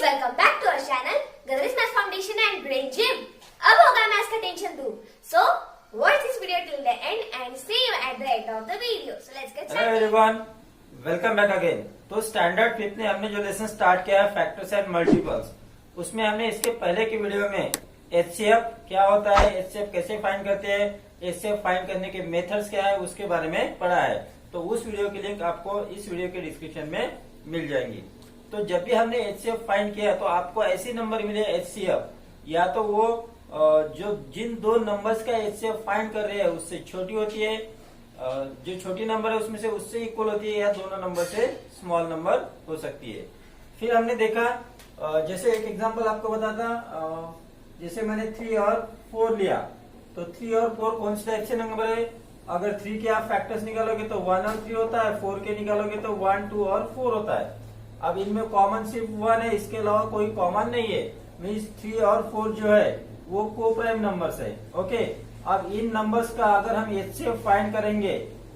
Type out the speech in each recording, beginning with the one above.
Welcome back to our channel गदरिस maths foundation and brain gym. अब होगा maths का टेंशन दूर। So watch this video till the end and see you at the end of the video. So let's get hello everyone, welcome back again. तो standard fifth में हमने जो lesson start किया है फैक्टर्स एंड मल्टीपल्स, उसमें हमने इसके पहले की वीडियो में एचसीएफ क्या होता है, एचसीएफ कैसे फाइंड करते हैं, एचसीएफ फाइंड करने के मेथड्स क्या है उसके बारे में पढ़ा है। तो उस वीडियो की लिंक आपको इस वीडियो के डिस्क्रिप्शन में मिल जाएंगी। तो जब भी हमने एचसीएफ फाइंड किया तो आपको ऐसी नंबर मिले एचसीएफ, या तो वो जो जिन दो नंबर्स का एचसीएफ फाइंड कर रहे हैं उससे छोटी होती है, जो छोटी नंबर है उसमें से उससे इक्वल होती है, या दोनों नंबर से स्मॉल नंबर हो सकती है। फिर हमने देखा, जैसे एक एग्जांपल आपको बताता, जैसे मैंने 3 और 4 लिया, तो 3 और 4 कौन से अच्छे नंबर है। अगर 3 के आप फैक्टर्स निकालोगे तो 1 और 3 होता है, 4 के निकालोगे तो 1, 2 और 4 होता है। अब इनमें कॉमन सिर्फ 1 है, इसके अलावा कोई कॉमन नहीं है। मीन्स 3 और 4 जो है वो को प्राइम नंबर्स है। ओके, अब इन नंबर्स का अगर हम एचसीएफ फाइंड करेंगे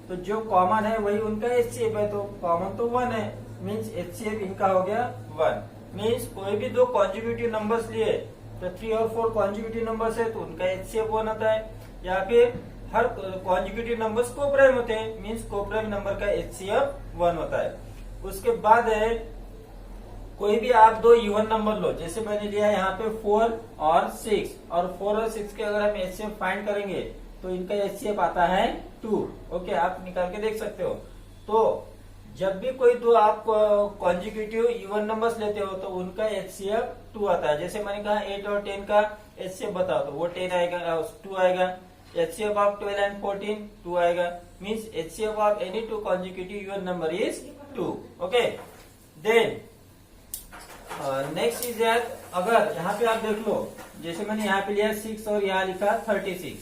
तो जो कॉमन है वही उनका एचसीएफ है, तो कॉमन तो 1 है, मीन्स एचसीएफ इनका हो गया 1। मीन्स कोई भी दो कॉन्जिक्यूटिव नंबर्स लिए तो 3 और 4 कॉन्जिक्यूटिव नंबर्स है तो उनका एचसीएफ 1 होता है, या फिर हर कॉन्जिक्यूटिव नंबर्स को प्राइम होते हैं, मीन्स को प्राइम नंबर का एचसीएफ 1 होता है। उसके बाद है कोई भी आप दो इवन नंबर लो, जैसे मैंने लिया है यहाँ पे 4 और 6, और 4 और 6 के अगर हम एचसीएफ फाइंड करेंगे तो इनका एचसीएफ आता है 2। ओके, आप निकाल के देख सकते हो। तो जब भी कोई दो आप कॉन्जिक्यूटिव इवन नंबर्स लेते हो तो उनका एचसीएफ 2 आता है। जैसे मैंने कहा 8 और 10 का एचसीएफ बताओ, तो वो 10 आएगा, 2 आएगा। एचसीएफ ऑफ 12 एंड 14 2 आएगा। Means HCF of any two consecutive even number is 2। Okay, then next is that, अगर यहाँ पे आप देख लो, जैसे मैंने यहाँ पे लिया 6 और यहाँ लिखा 36।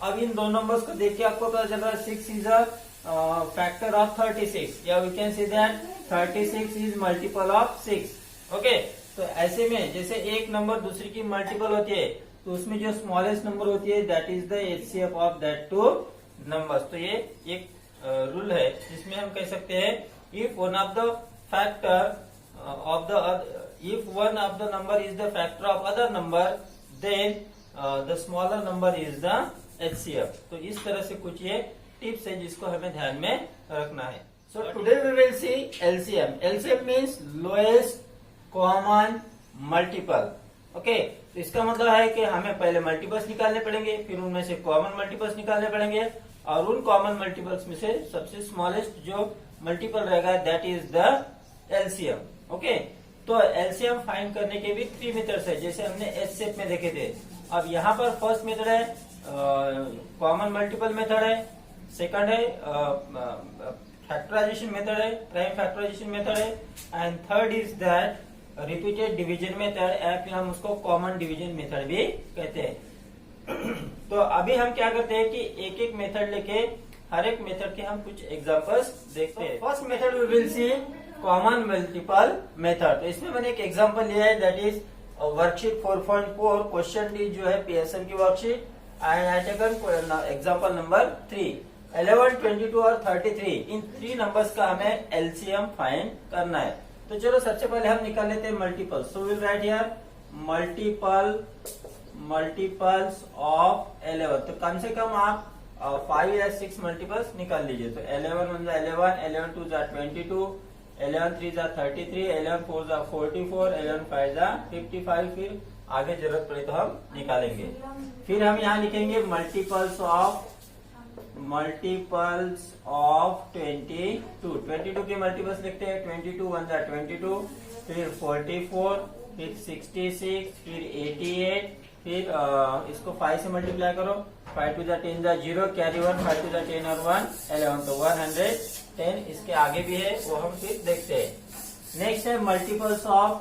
अब इन दो नंबर्स को देख के आपको पता चल रहा है 6 इज अ फैक्टर ऑफ 36, या we can see that 36 is multiple of 6। Okay, तो ऐसे में जैसे एक नंबर दूसरी की मल्टीपल होती है तो उसमें जो स्मॉलेस्ट नंबर होती है that is the HCF of that two numbers. तो ये एक रूल है जिसमें हम कह सकते हैं if one of the factor of the if one of the number is the factor of other number then the smaller number is the HCF। तो इस तरह से कुछ ये टिप्स है जिसको हमें ध्यान में रखना है। So today we will see LCM। LCM means lowest common multiple। Okay, तो इसका मतलब है कि हमें पहले मल्टीपल्स निकालने पड़ेंगे, फिर उनमें से कॉमन मल्टीपल्स निकालने पड़ेंगे, और उन कॉमन मल्टीपल्स में से सबसे स्मॉलेस्ट जो मल्टीपल रहेगा that is the LCM। Okay, तो एलसीएम फाइंड करने के भी 3 मेथड्स है, जैसे हमने एचसीएफ में देखे थे। अब यहाँ पर फर्स्ट मेथड है कॉमन मल्टीपल मेथड है, सेकंड है फैक्टराइजेशन मेथड है, प्राइम फैक्टराइजेशन मेथड है, and third is that repeated division method, या फिर हम उसको कॉमन डिवीजन मेथड भी कहते हैं। तो अभी हम क्या करते हैं कि एक एक मेथड लेके हर एक मेथड के हम कुछ एग्जांपल्स देखते हैं। First method we will see common multiple method. तो इसमें मैंने एक एग्जांपल लिया है that is worksheet 4.4 question D जो है पीएसएम की worksheet, and I taken example number 3 11, 22 और 33। इन 3 नंबर्स का हमें एलसीएम फाइंड करना है। तो चलो सबसे पहले हम निकाल लेते हैं multiple. So will write here multiples of 11। तो कम से कम आप 5 या 6 मल्टीपल्स निकाल लीजिए। तो 11 1 11, 11 2 22, 11 3 33, 11 4 44, 11 5 55। फिर आगे जरूरत पड़े तो हम निकालेंगे। फिर हम यहाँ लिखेंगे मल्टीपल्स ऑफ 22। 22 के मल्टीपल्स लिखते हैं, 22 1 22, फिर 44, फिर 66, फिर 88, फिर इसको 5 से मल्टीप्लाई करो, 5 2 10 0, कैरी 1, 5 2 10 और 1 11, तो 110। इसके आगे भी है वो हम फिर देखते हैं। नेक्स्ट है मल्टीपल्स ऑफ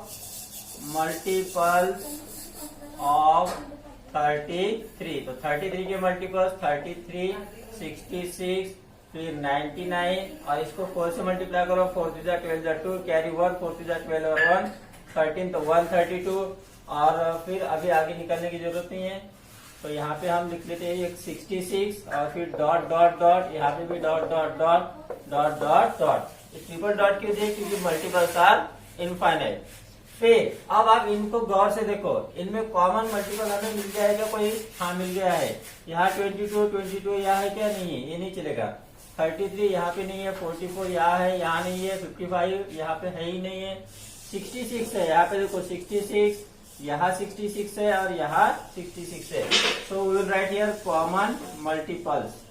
33। तो 33 के मल्टीपल्स 33, 66, फिर 99, और इसको 4 से मल्टीप्लाई करो, 4 3 12 2, कैरी 1, 4 3 12 और 1 13, तो 132। और फिर अभी आगे निकालने की जरूरत नहीं है, तो यहाँ पे हम लिख लेते हैं 66, और फिर डॉट डॉट डॉट, यहाँ पे भी dot dot dot dot dot dot. Triple dot क्यों दिए, क्योंकि मल्टीपल्स आर इनफाइनाइट। फिर अब आप इनको गौर से देखो, इनमें कॉमन मल्टीपल हमें मिल जाएगा कोई? हाँ मिल गया है। यहाँ 22 यहाँ है क्या? नहीं है, ये नहीं चलेगा। 33 यहाँ पे नहीं है, 44 यहाँ है, यहाँ नहीं है, 55 यहाँ पे है ही नहीं है, 66 है यहाँ पे देखो, 66 यहाँ 66 है और यहाँ 66 है। So we will write here common multiples.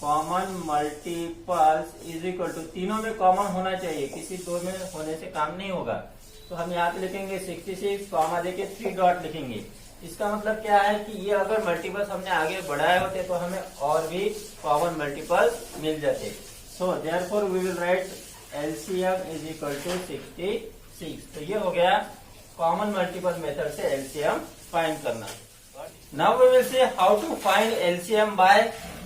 Common multiples is equal to, तीनों में कॉमन होना चाहिए, किसी दो में होने से काम नहीं होगा। तो हम यहाँ पे लिखेंगे 66 कॉमा देके 3 डॉट लिखेंगे। इसका मतलब क्या है कि ये अगर मल्टीपल्स हमने आगे बढ़ाए होते तो हमें और भी कॉमन मल्टीपल्स मिल जाते। So therefore we will write LCM is equal to 66। तो ये हो गया कॉमन मल्टीपल मेथड से एलसीएम फाइंड करना। Now we will see how to find LCM by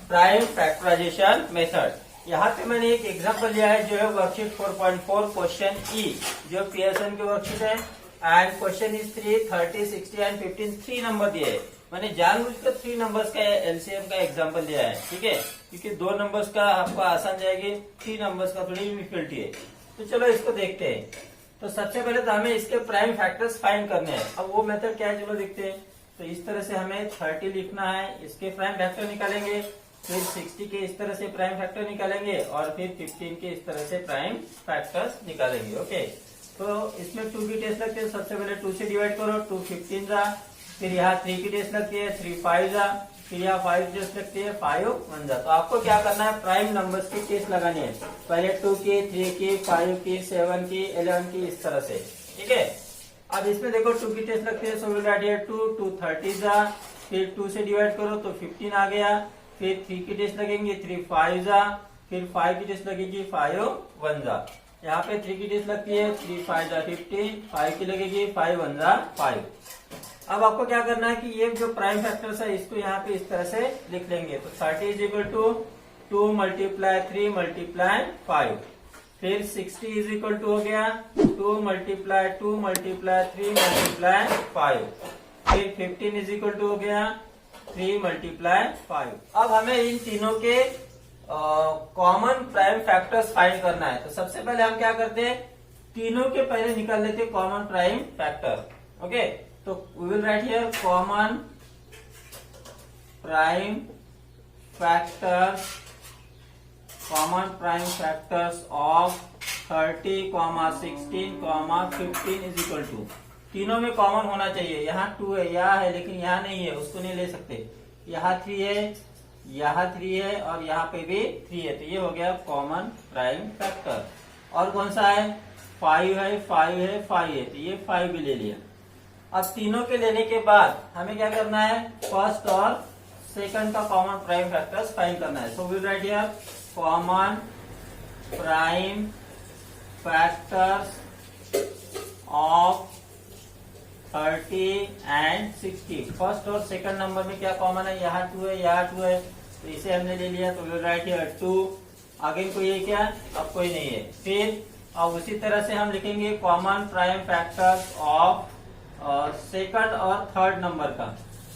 prime factorisation method. यहाँ पे मैंने एक एग्जांपल लिया है जो है वर्कशीट 4.4 क्वेश्चन ई, जो पीएसएन की वर्कशीट है। And question is 3, 30, 60 and 15 3 number दिए है। मैंने जानबूझकर 3 नंबर्स का एलसीएम का एग्जांपल लिया है, ठीक है, क्योंकि 2 नंबर्स का आपको आसान जाएगी, 3 नंबर्स का थोड़ी डिफिकल्टी है। तो चलो इसको देखते हैं। तो सबसे पहले तो हमें इसके प्राइम फैक्टर्स फाइंड करने हैं। अब वो मेथड क्या है चलो देखते हैं। तो इस तरह से हमें 30 लिखना है, इसके प्राइम फैक्टर निकालेंगे, फिर 60 के इस तरह से प्राइम फैक्टर निकालेंगे और फिर 15 के इस तरह से प्राइम फैक्टर्स निकालेंगे। ओके, तो इसमें 2 की टेस्ट लगती है। सबसे पहले 2 से डिवाइड करो, 2 15 जा, फिर यहाँ 3 की टेस्ट लगती है, 3 5 जा, फिर यहाँ 5 की टेस्ट लगती है, 5 1 जा। तो आपको क्या करना है, प्राइम नंबर्स की टेस्ट लगानी है। पहले 2 की, 3 की, 5 की, 7 की, 11 की, इस तरह से, ठीक है। अब इसमें देखो 2 की टेस्ट लगती है, सो विल राइट हियर 2 30 जा, फिर 2 से डिवाइड करो तो 15 आ गया, फिर 3 की टेस्ट लगेंगे, 3 5 जा, फिर 5 की टेस्ट लगेगी, 5 1 जा। यहाँ पे 3 की टेस्ट लगती है, 3 5 जा 15, 5 की लगेगी, 5 1 जा 5। अब आपको क्या करना है कि ये जो प्राइम फैक्टर्स है इसको यहाँ पे इस तरह से लिख लेंगे। तो 30 is equal to 2 multiply 3 multiply 5, फिर 60 इज इक्वल टू हो गया 2 मल्टीप्लाई 2 मल्टीप्लाई 3 मल्टीप्लाई 5, फिर 15 इज इक्वल टू हो गया 3 मल्टीप्लाई 5। अब हमें इन तीनों के कॉमन प्राइम फैक्टर्स फाइंड करना है। तो सबसे पहले हम क्या करते हैं, तीनों के पहले निकाल लेते हैं कॉमन प्राइम फैक्टर। ओके, तो we will write here common prime factors, common prime factors of 30, 16, 15 is equal to, तीनों में कॉमन होना चाहिए। यहाँ 2 है, यहाँ है, लेकिन यहाँ नहीं है, उसको नहीं ले सकते। यहाँ 3 है, यहाँ 3 है और यहाँ पे भी 3 है। तो ये हो गया कॉमन प्राइम फैक्टर। और कौन सा है, 5 है, 5 है, 5 है, तो ये 5 भी ले लिया। अब तीनों के लेने के बाद हमें क्या करना है, फर्स्ट और सेकंड का कॉमन प्राइम फैक्टर्स फाइंड करना है। So we write here common prime factors of 30 and 60। First और सेकंड नंबर में क्या कॉमन है, यहाँ 2 है, यहाँ 2 है, तो इसे हमने ले लिया। तो वी राइट हियर 2, आगे कोई है क्या, अब कोई नहीं है। फिर अब उसी तरह से हम लिखेंगे common prime factors of second और थर्ड नंबर का।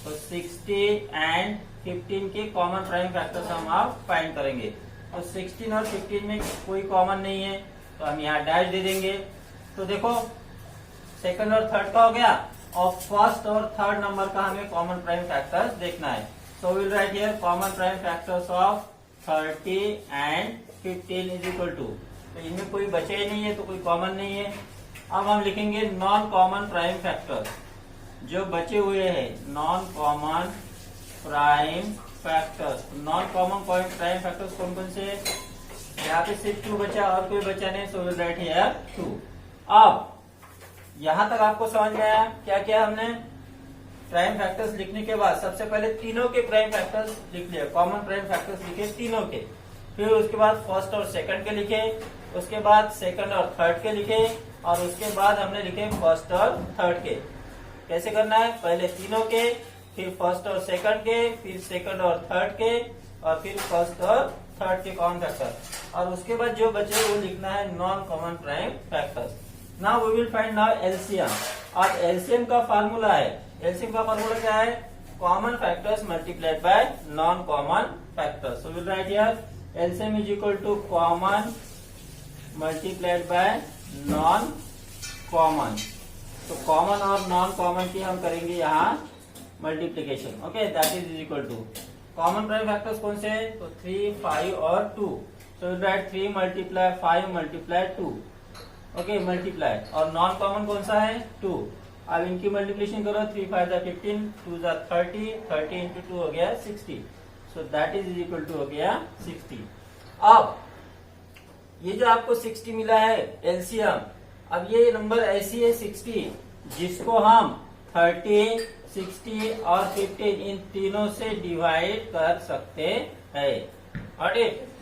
तो 60 एंड 15 के कॉमन प्राइम फैक्टर्स हम आप फाइंड करेंगे। तो 16 और 15 में कोई कॉमन नहीं है, तो हम यहाँ डैश दे देंगे। तो देखो सेकंड और थर्ड का हो गया, और फर्स्ट और थर्ड नंबर का हमें कॉमन प्राइम फैक्टर्स देखना है। So will write here common prime factors of 30 and 15 is equal to, तो इनमें कोई बचे ही नहीं है, तो कोई कॉमन नहीं है। अब हम लिखेंगे नॉन कॉमन प्राइम फैक्टर्स, जो बचे हुए हैं non common prime factors. Non common prime factors कौन कौन से, यहाँ पे सिर्फ 2 बचा और कोई बचा नहीं, सो विल राइट हियर 2। अब यहां तक आपको समझ में आया क्या क्या हमने प्राइम फैक्टर्स लिखने के बाद सबसे पहले तीनों के प्राइम फैक्टर्स लिख लिया, कॉमन प्राइम फैक्टर्स लिखे तीनों के, फिर उसके बाद फर्स्ट और सेकंड के लिखे, उसके बाद सेकंड और थर्ड के लिखे, और उसके बाद हमने लिखे फर्स्ट और थर्ड के। कैसे करना है, पहले तीनों के, फिर फर्स्ट और सेकंड के, फिर सेकंड और थर्ड के, और फिर फर्स्ट और थर्ड के कॉमन फैक्टर, और उसके बाद जो बचे वो लिखना है non common prime factors. Now we will find now LCM. अब एलसीएम का फार्मूला है, एलसीएम का फार्मूला क्या है, common factors multiplied by non common factors. So will write here LCM is equal to common multiplied by non common. तो common और non common की हम करेंगे यहाँ multiplication. Okay, that is equal to common prime factors कौन से है? तो 3, 5 और 2। तो right 3 multiply 5 multiply 2। Okay, multiply. और नॉन कॉमन कौन सा है? 2। अब इनकी मल्टीप्लिकेशन करो, 3 5 जा 15, 2 जा 30, 30 इंटू 2 हो गया 60। So that is equal to हो गया 60। अब ये जो आपको 60 मिला है एलसीएम, अब ये नंबर ऐसी है 60 जिसको हम 30, 60 और 15 इन तीनों से डिवाइड कर सकते हैं। और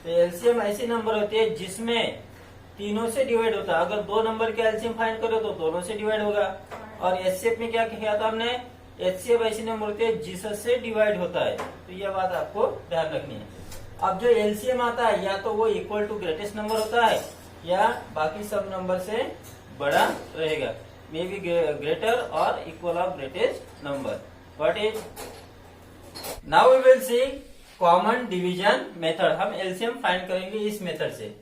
तो एलसीएम ऐसी नंबर होती है जिसमें तीनों से डिवाइड होता है। अगर दो नंबर के एलसीएम फाइंड करो तो दोनों से डिवाइड होगा। और एचसीएफ में क्या किया था हमने? एचसीएफ ऐसी नंबर होती है जिससे डिवाइड होता है। तो यह बात आपको ध्यान रखनी है। अब जो एलसीएम आता है या तो वो इक्वल टू ग्रेटेस्ट नंबर होता है या बाकी सब नंबर से बड़ा रहेगा, मे बी ग्रेटर और इक्वल of greatest number. What is? Now we will see common division method. हम एलसीएम फाइंड करेंगे इस मेथड से।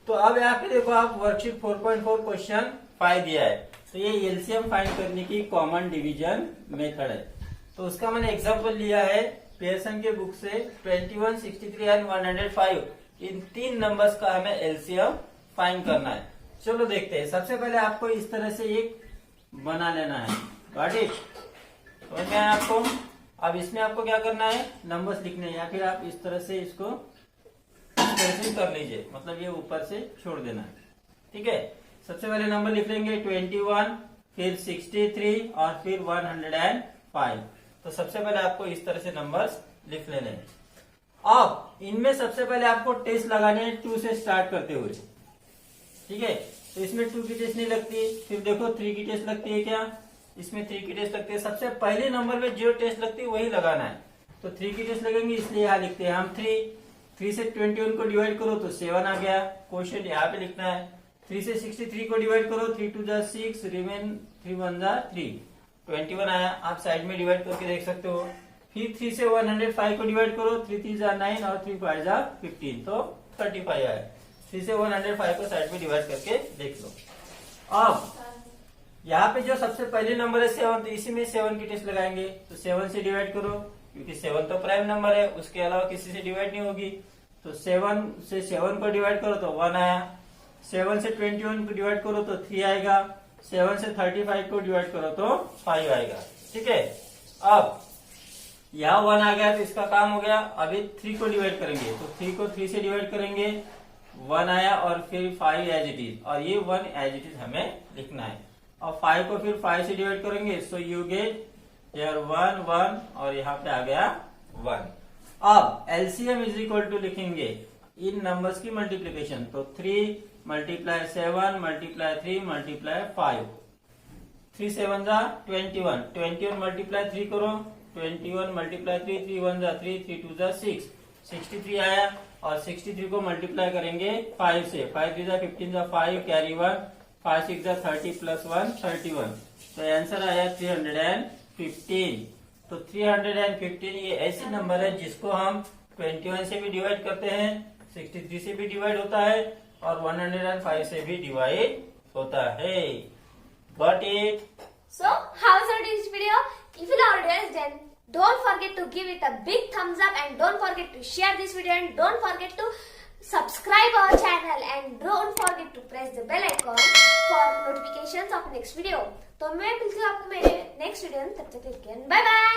तो अब यहाँ पे देखो, आप वर्कशीट 4.4 क्वेश्चन 5 दिया है। तो ये एलसीएम फाइंड करने की कॉमन डिवीजन मेथड है। तो उसका मैंने एग्जांपल लिया है पेयरसन के बुक से 21, 63 एंड 105। इन तीन नंबर्स का हमें एलसीएम फाइंड करना है। चलो देखते हैं। सबसे पहले आपको इस तरह से एक बना लेना है। Got it? समझ में आया आपको? अब इसमें आपको क्या करना है? नंबर्स लिखने हैं, या फिर आप इस तरह से इसको इस तरह से कर लीजिए, मतलब ये ऊपर से छोड़ देना है। ठीक है, सबसे पहले नंबर लिख लेंगे 21, फिर 63 और फिर 105। तो सबसे पहले आपको इस तरह से नंबर्स लिख लेने हैं। अब इनमें सबसे पहले आपको टेस्ट लगाने हैं 2 से स्टार्ट करते हुए। ठीक है, तो इसमें 2 की टेस्ट नहीं लगती। फिर देखो 3 की टेस्ट लगती है क्या? इसमें 3 की टेस्ट लगती है। सबसे पहले नंबर में जो टेस्ट लगती है वही लगाना है। तो 3 की टेस्ट लगेंगी, इसलिए यहाँ लिखते हैं हम 3 से 21 को डिवाइड करो तो 7 आ गया। क्वेश्चन यहाँ पे लिखना है। 3 से 63 को डिवाइड करो, 3 2 जा 6, रिमेन 3 1 जा 3, 21 आया। आप साइड में डिवाइड करके देख सकते हो। फिर 3 से 105 को डिवाइड करो, 3 3 जा 9 और 3 5 जा 15, तो 35 आया। 3 से 105 को साइड में डिवाइड करके देख लो। अब यहाँ पे जो सबसे पहले नंबर है 7, तो इसी में 7 की टेस्ट लगाएंगे। तो 7 से डिवाइड करो, क्योंकि 7 तो प्राइम नंबर है, उसके अलावा किसी से डिवाइड नहीं होगी। तो 7 से 7 को डिवाइड करो तो 1 आया। 7 से 21 को डिवाइड करो तो 3 आएगा। 7 से 35 को डिवाइड करो तो 5 आएगा। ठीक है, अब यहाँ 1 आ गया तो इसका काम हो गया। अभी 3 को डिवाइड करेंगे, तो 3 को 3 से डिवाइड करेंगे, 1 आया और फिर 5 एज इट इज, और ये 1 एज इट इज हमें लिखना है। और 5 को फिर 5 से डिवाइड करेंगे, सो यू गेट यार 1 1 और यहाँ पे आ गया 1। अब एलसीएम इज इक्वल टू लिखेंगे इन नंबर्स की मल्टीप्लीकेशन। तो 3 मल्टीप्लाई 7 मल्टीप्लाई 3 मल्टीप्लाई 5, 3 7 जा 21, 21 मल्टीप्लाई 3 करो, 21 मल्टीप्लाई 3, 3 1 जा 3, 3 2 जा 6, 63 आया। और 63 को मल्टीप्लाई करेंगे 5 से, 5 3 जा 15 जा 5, कैरी 1, 5 6 जा 30 प्लस 1 31। तो आंसर आया 315। तो 315 ये ऐसी नंबर है जिसको हम 21 से भी डिवाइड करते हैं, 63 से भी डिवाइड होता है और 105 से भी डिवाइड होता है। Got it? So, how was this video? If you loved it, then don't forget to give it a big thumbs up and don't forget to share this video and don't forget to subscribe our channel and don't forget to press the bell icon for notifications of next video. तो मैं मिलती हूँ आपको मेरे next video में, तब तक के लिए बाय बाय।